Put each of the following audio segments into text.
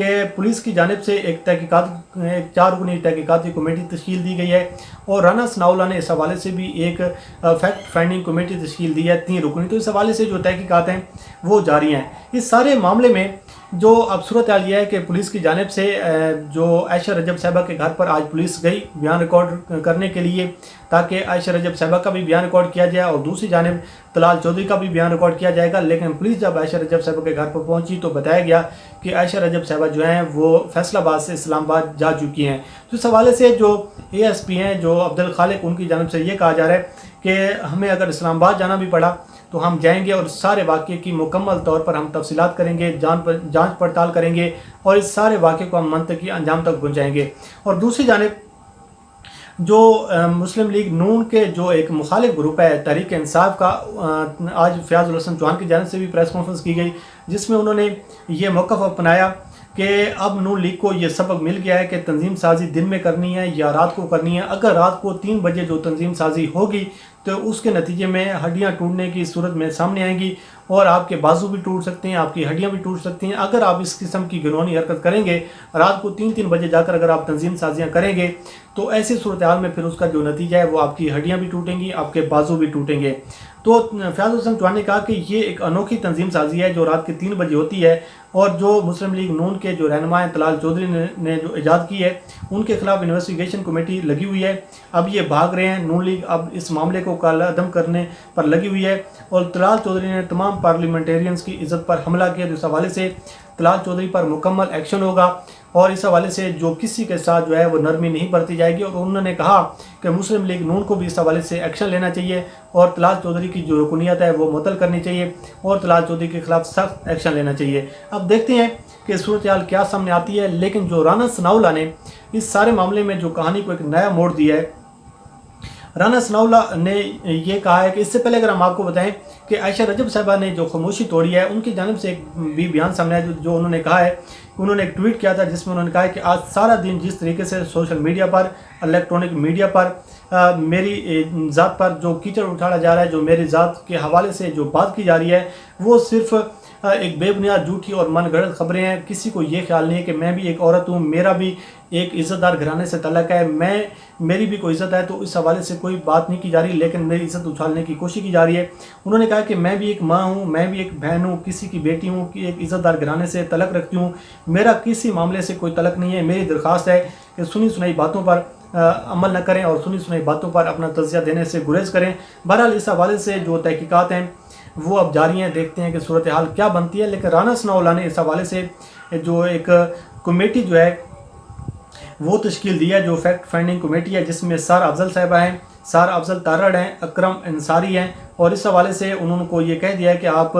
کہ پولیس کی جانب سے ایک 4 رکنی تحقیقاتی کمیٹی تشکیل دی گئی ہے اور رانا ثناء اللہ نے اس حوالے سے بھی ایک فیکٹ فائنڈنگ کمیٹی تشکیل دی ہے 3 رکنی. تو اس حوالے سے جو تحقیقات ہیں وہ جاری ہیں. اس سارے معاملے میں جو اب صورتحال یہ ہے کہ پولیس کی جانب سے جو عائشہ رجب صاحبہ کے گھر پر آج پولیس گئی بیان ریکارڈ کرنے کے لیے تاکہ عائشہ رجب صاحبہ کا بھی بیان ریکارڈ کیا جائے اور دوسری جانب طلال چودھری کا بھی بیان ریکارڈ کیا جائے گا. لیکن پولیس جب عائشہ رجب صاحبہ کے گھر پر پہنچی تو بتایا گیا کہ عائشہ رجب صاحبہ جو ہیں وہ فیصل آباد سے اسلام آباد جا چکی ہیں. تو اس حوالے سے جو ASP ہیں جو عبدالخالق ان کی جانب سے یہ کہا جا رہا ہے کہ ہمیں اگر اسلام آباد جانا بھی پڑا تو ہم جائیں گے اور سارے واقعے کی مکمل طور پر ہم تفصیلات کریں گے, جانچ پڑتال کریں گے اور اس سارے واقعے کو ہم منطقی انجام تک پہنچائیں گے. اور دوسری جانب جو مسلم لیگ نون کے جو ایک مخالف گروپ ہے تحریک انصاف کا, آج فیاض الحسن چوہان کی جانب سے بھی پریس کانفرنس کی گئی جس میں انہوں نے یہ موقف اپنایا کہ اب نون لیگ کو یہ سبق مل گیا ہے کہ تنظیم سازی دن میں کرنی ہے یا رات کو کرنی ہے. اگر رات کو 3 بجے جو تنظیم سازی ہوگی تو اس کے نتیجے میں ہڈیاں ٹوٹنے کی صورت میں سامنے آئیں گی اور آپ کے بازو بھی ٹوٹ سکتے ہیں, آپ کی ہڈیاں بھی ٹوٹ سکتی ہیں. اگر آپ اس قسم کی گنہونی حرکت کریں گے رات کو 3 بجے جا کر اگر آپ تنظیم سازیاں کریں گے تو ایسی صورتحال میں پھر اس کا جو نتیجہ ہے وہ آپ کی ہڈیاں بھی ٹوٹیں گی, آپ کے بازو بھی ٹوٹیں گے. تو فیاض الحسن چوہان نے کہا کہ یہ ایک انوکھی تنظیم سازی ہے جو رات کے 3 بجے ہوتی ہے اور جو مسلم لیگ نون کے جو رہنما ہیں طلال چودھری نے جو ایجاد کی ہے ان کے خلاف انویسٹیگیشن کمیٹی لگی ہوئی ہے. اب یہ بھاگ رہے ہیں, نون لیگ اب اس معاملے کو کالعدم کرنے پر لگی ہوئی ہے اور طلال چودھری نے تمام پارلیمنٹیرینز کی عزت پر حملہ کیا. تو اس حوالے سے طلال چودھری پر مکمل ایکشن ہوگا اور اس حوالے سے جو کسی کے ساتھ جو ہے وہ نرمی نہیں برتی جائے گی. اور انہوں نے کہا کہ مسلم لیگ نون کو بھی اس حوالے سے ایکشن لینا چاہیے اور طلال چودھری کی جو رکنیت ہے وہ معطل کرنی چاہیے اور طلال چودھری کے خلاف سخت ایکشن لینا چاہیے. اب دیکھتے ہیں کہ صورتحال کیا سامنے آتی ہے. لیکن جو رانا ثناء اللہ نے اس سارے معاملے میں جو کہانی کو ایک نیا موڑ دیا ہے, رانا ثناء اللہ نے یہ کہا ہے کہ اس سے پہلے اگر ہم آپ کو بتائیں کہ عائشہ رجب صاحبہ نے جو خاموشی توڑی ہے ان کی جانب سے ایک بھی بیان سامنے آیا جو انہوں نے کہا ہے کہ انہوں نے ایک ٹویٹ کیا تھا جس میں انہوں نے کہا ہے کہ آج سارا دن جس طریقے سے سوشل میڈیا پر الیکٹرانک میڈیا پر میری ذات پر جو کیچڑ اٹھایا جا رہا ہے, جو میری ذات کے حوالے سے جو بات کی جا رہی ہے وہ صرف ایک بے بنیاد جھوٹی اور من گھڑت خبریں ہیں. کسی کو یہ خیال نہیں ہے کہ میں بھی ایک عورت ہوں, میرا بھی ایک عزت دار گھرانے سے تعلق ہے, میری بھی کوئی عزت ہے. تو اس حوالے سے کوئی بات نہیں کی جا رہی لیکن میری عزت اچھالنے کی کوشش کی جا رہی ہے. انہوں نے کہا کہ میں بھی ایک ماں ہوں, میں بھی ایک بہن ہوں, کسی کی بیٹی ہوں, ایک عزت دار گھرانے سے تعلق رکھتی ہوں, میرا کسی معاملے سے کوئی تعلق نہیں ہے. میری درخواست ہے کہ سنی سنائی باتوں پر عمل نہ کریں اور سنی سنائی باتوں پر اپنا تجزیہ دینے سے گریز کریں. بہرحال اس حوالے سے جو تحقیقات ہیں وہ اب جاری ہیں, دیکھتے ہیں کہ صورتحال کیا بنتی ہے. لیکن رانا ثناء اللہ نے اس حوالے سے جو ایک کمیٹی جو ہے وہ تشکیل دی ہے جو فیکٹ فائنڈنگ کمیٹی ہے جس میں سارا افضل صاحبہ ہیں, سارا افضل تارڑ ہیں, اکرم انصاری ہیں. اور اس حوالے سے انہوں کو یہ کہہ دیا ہے کہ آپ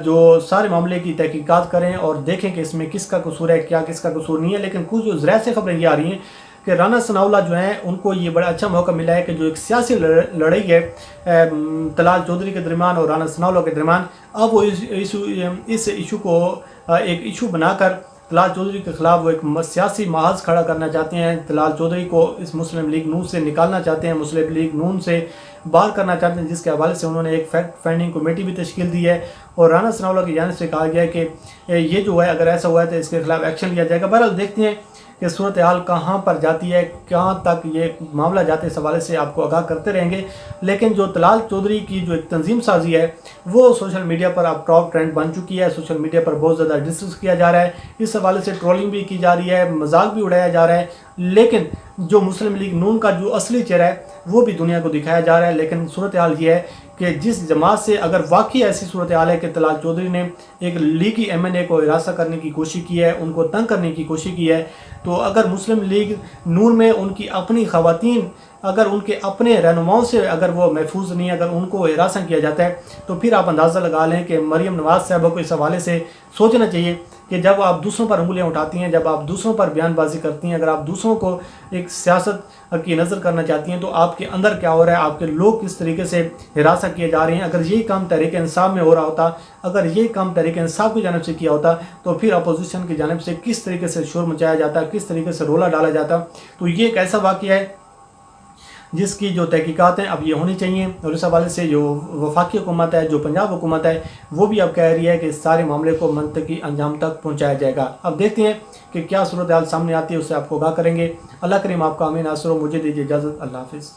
جو سارے معاملے کی تحقیقات کریں اور دیکھیں کہ اس میں کس کا قصور ہے, کیا کس کا قصور نہیں ہے. لیکن کچھ جو ذرائع سے خبریں یہ آ رہی ہیں کہ رانا ثناء اللہ جو ہیں ان کو یہ بڑا اچھا موقع ملا ہے کہ جو ایک سیاسی لڑائی ہے طلال چودھری کے درمیان اور رانا ثناء اللہ کے درمیان, اب وہ اس ایشو کو ایک ایشو بنا کر طلال چودھری کے خلاف وہ ایک سیاسی محاذ کھڑا کرنا چاہتے ہیں. طلال چودھری کو اس مسلم لیگ نون سے نکالنا چاہتے ہیں, مسلم لیگ نون سے باہر کرنا چاہتے ہیں, جس کے حوالے سے انہوں نے ایک فیکٹ فائنڈنگ کمیٹی بھی تشکیل دی ہے. اور رانا ثناء اللہ کی جانب سے کہا گیا ہے کہ یہ جو ہے اگر ایسا ہوا ہے تو اس کے خلاف ایکشن لیا جائے گا. بہرحال دیکھتے ہیں کہ صورتحال کہاں پر جاتی ہے, کہاں تک یہ معاملہ جاتے ہیں, اس حوالے سے آپ کو آگاہ کرتے رہیں گے. لیکن جو طلال چودھری کی جو ایک تنظیم سازی ہے وہ سوشل میڈیا پر اب ٹاپ ٹرینڈ بن چکی ہے. سوشل میڈیا پر بہت زیادہ ڈسکس کیا جا رہا ہے, اس حوالے سے ٹرولنگ بھی کی جا رہی ہے, مذاق بھی اڑایا جا رہا ہے. لیکن جو مسلم لیگ نون کا جو اصلی چہرہ ہے وہ بھی دنیا کو دکھایا جا رہا ہے. لیکن صورتحال یہ ہے کہ جس جماعت سے اگر واقعی ایسی صورتحال ہے کہ طلال چودھری نے ایک لیگی MNA کو ہراساں کرنے کی کوشش کی ہے, ان کو تنگ کرنے کی کوشش کی ہے, تو اگر مسلم لیگ نون میں ان کی اپنی خواتین, اگر ان کے اپنے رہنماؤں سے اگر وہ محفوظ نہیں, اگر ان کو ہراساں کیا جاتا ہے تو پھر آپ اندازہ لگا لیں کہ مریم نواز صاحبہ کو اس حوالے سے سوچنا چاہیے کہ جب آپ دوسروں پر انگلیاں اٹھاتی ہیں, جب آپ دوسروں پر بیان بازی کرتی ہیں, اگر آپ دوسروں کو ایک سیاست کی نظر کرنا چاہتی ہیں تو آپ کے اندر کیا ہو رہا ہے, آپ کے لوگ کس طریقے سے ہراساں کیے جا رہے ہیں. اگر یہی کام تحریک انصاف میں ہو رہا ہوتا, اگر یہی کام تحریک انصاف کی جانب سے کیا ہوتا تو پھر اپوزیشن کی جانب سے کس طریقے سے شور مچایا جاتا, کس طریقے سے رولا ڈالا جاتا. تو یہ ایک ایسا واقعہ ہے جس کی جو تحقیقات ہیں اب یہ ہونی چاہیے، اور اس حوالے سے جو وفاقی حکومت ہے، جو پنجاب حکومت ہے، وہ بھی اب کہہ رہی ہے کہ اس سارے معاملے کو منطقی انجام تک پہنچایا جائے گا۔ اب دیکھتے ہیں کہ کیا صورتحال سامنے آتی ہے، اس سے آپ کو آگاہ کریں گے۔ اللہ کریم آپ کا امین ناصر ہو، مجھے دیجیے اجازت، اللہ حافظ۔